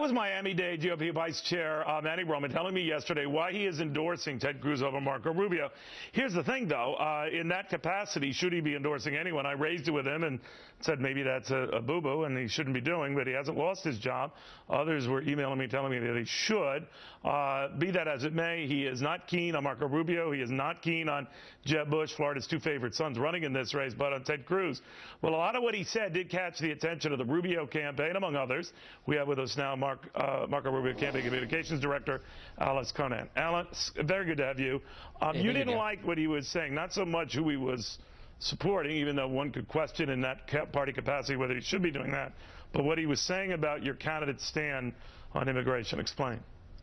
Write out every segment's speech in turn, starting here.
was Miami-Dade GOP Vice Chair Manny Roman telling me yesterday why he is endorsing Ted Cruz over Marco Rubio. Here's the thing, though. In that capacity, should he be endorsing anyone? I raised it with him and said maybe that's a boo-boo and he shouldn't be doing, but he hasn't lost his job. Others were emailing me telling me that he should. Be that as it may, he is not keen on Marco Rubio. He is not keen on Jeb Bush, Florida's two favorite sons, running in this race, but on Ted Cruz. Well, a lot of what he said did catch the attention of the Rubio campaign, among others. We have with us now Marco Rubio Campaign Communications Director, Alice Conant. Alice, very good to have you. You didn't like what he was saying, not so much who he was supporting, even though one could question in that party capacity whether he should be doing that, but what he was saying about your candidate's stand on immigration. Explain.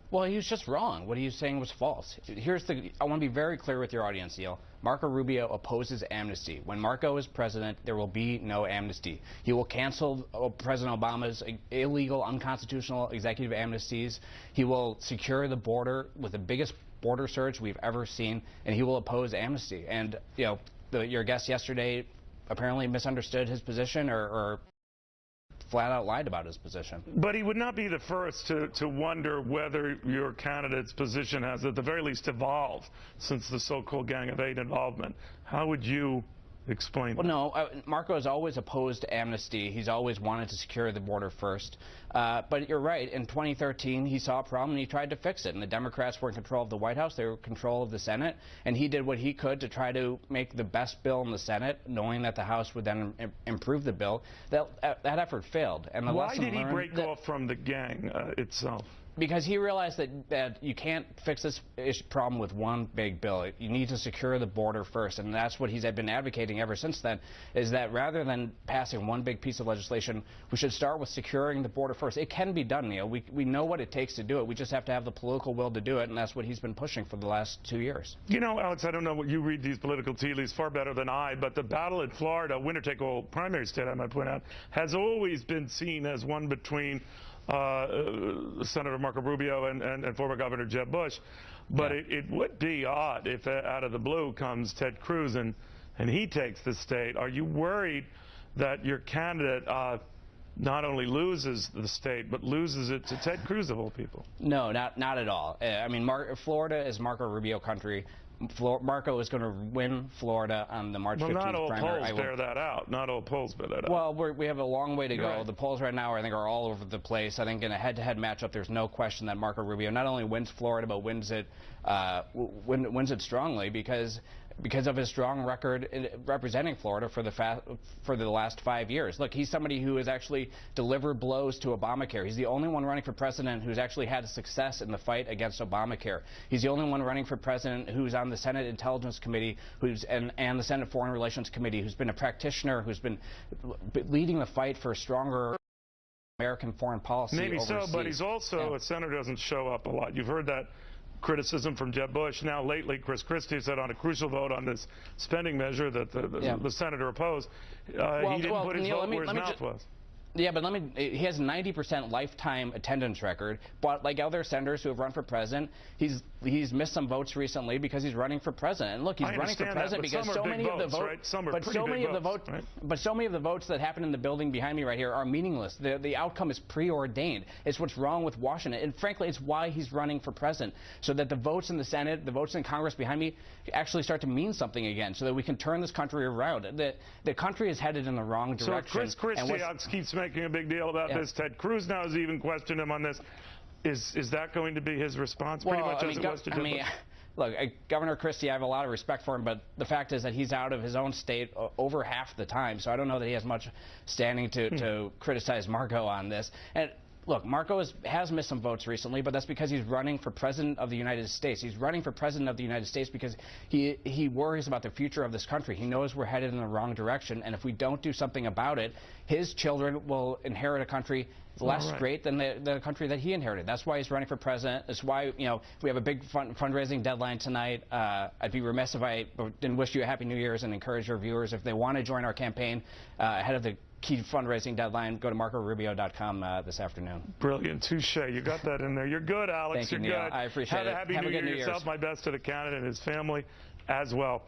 Well, he was just wrong. What he was saying was false. I want to be very clear with your audience, Neil. Marco Rubio opposes amnesty. When Marco is president, there will be no amnesty. He will cancel President Obama's illegal, unconstitutional executive amnesties. He will secure the border with the biggest border surge we've ever seen, and he will oppose amnesty. And, you know, your guest yesterday apparently misunderstood his position or flat out lied about his position. But he would not be the first to wonder whether your candidate's position has at the very least evolved since the so-called Gang of Eight involvement. How would you explain that? Well, no, Marco has always opposed amnesty. He's always wanted to secure the border first. But you're right. In 2013, he saw a problem and he tried to fix it. And the Democrats were in control of the White House. They were in control of the Senate. And he did what he could to try to make the best bill in the Senate, knowing that the House would then improve the bill. That effort failed. And the Why did he break off from the gang itself? Because he realized that you can't fix this problem with one big bill. You need to secure the border first, and that's what he's been advocating ever since then, is that rather than passing one big piece of legislation, we should start with securing the border first. It can be done, Neil. We know what it takes to do it. We just have to have the political will to do it, and that's what he's been pushing for the last 2 years. You know, Alex, I don't know what you read these political tea leaves far better than I, but the battle in Florida, winner-take-all primary state, I might point out, has always been seen as one between Senator Marco Rubio and former Governor Jeb Bush, but yeah, it would be odd if out of the blue comes Ted Cruz and he takes the state. Are you worried that your candidate not only loses the state, but loses it to Ted Cruz of all people? No, not at all. I mean, Florida is Marco Rubio country. Marco is going to win Florida on the March 15th primary. Well, not all polls bear that out. Not all polls bear that out. Well, we have a long way to go. Right. The polls right now, I think, are all over the place. I think in a head-to-head matchup, there's no question that Marco Rubio not only wins Florida, but wins it strongly because of his strong record in representing Florida for the last 5 years. Look, he's somebody who has actually delivered blows to Obamacare. He's the only one running for president who's actually had success in the fight against Obamacare. He's the only one running for president who's on the Senate Intelligence Committee and the Senate Foreign Relations Committee, who's been a practitioner, who's been leading the fight for a stronger American foreign policy. Maybe overseas. So, but he's also a senator, doesn't show up a lot. You've heard that criticism from Jeb Bush. Now, lately, Chris Christie said on a crucial vote on this spending measure that the senator opposed, he didn't put his vote where his mouth was. Yeah, but he has a 90% lifetime attendance record, but like other senators who have run for president, he's missed some votes recently because he's running for president. And look, he's running for president because so many of the votes, but so many of the votes that happen in the building behind me right here are meaningless. The outcome is preordained. It's what's wrong with Washington, and frankly, it's why he's running for president, so that the votes in the Senate, the votes in Congress behind me, actually start to mean something again, so that we can turn this country around. The country is headed in the wrong direction. So Chris Christie keeps making a big deal about this. Ted Cruz now has even questioned him on this. Is that going to be his response? Pretty much as it was to Jeb Bush? Look, Governor Christie, I have a lot of respect for him, but the fact is that he's out of his own state over half the time, so I don't know that he has much standing to criticize Marco on this. And look, Marco has missed some votes recently, but that's because he's running for president of the United States. He's running for president of the United States because he worries about the future of this country. He knows we're headed in the wrong direction, and if we don't do something about it, his children will inherit a country less great than the country that he inherited. That's why he's running for president. That's why, you know, we have a big fundraising deadline tonight. I'd be remiss if I didn't wish you a Happy New Year's and encourage your viewers, if they want to join our campaign ahead of the key fundraising deadline, go to marcorubio.com this afternoon. Brilliant. Touche. You got that in there. You're good, Alex. Thank you, You're Neil. good. I appreciate it. Have a happy New Year yourself. My best to the candidate and his family as well.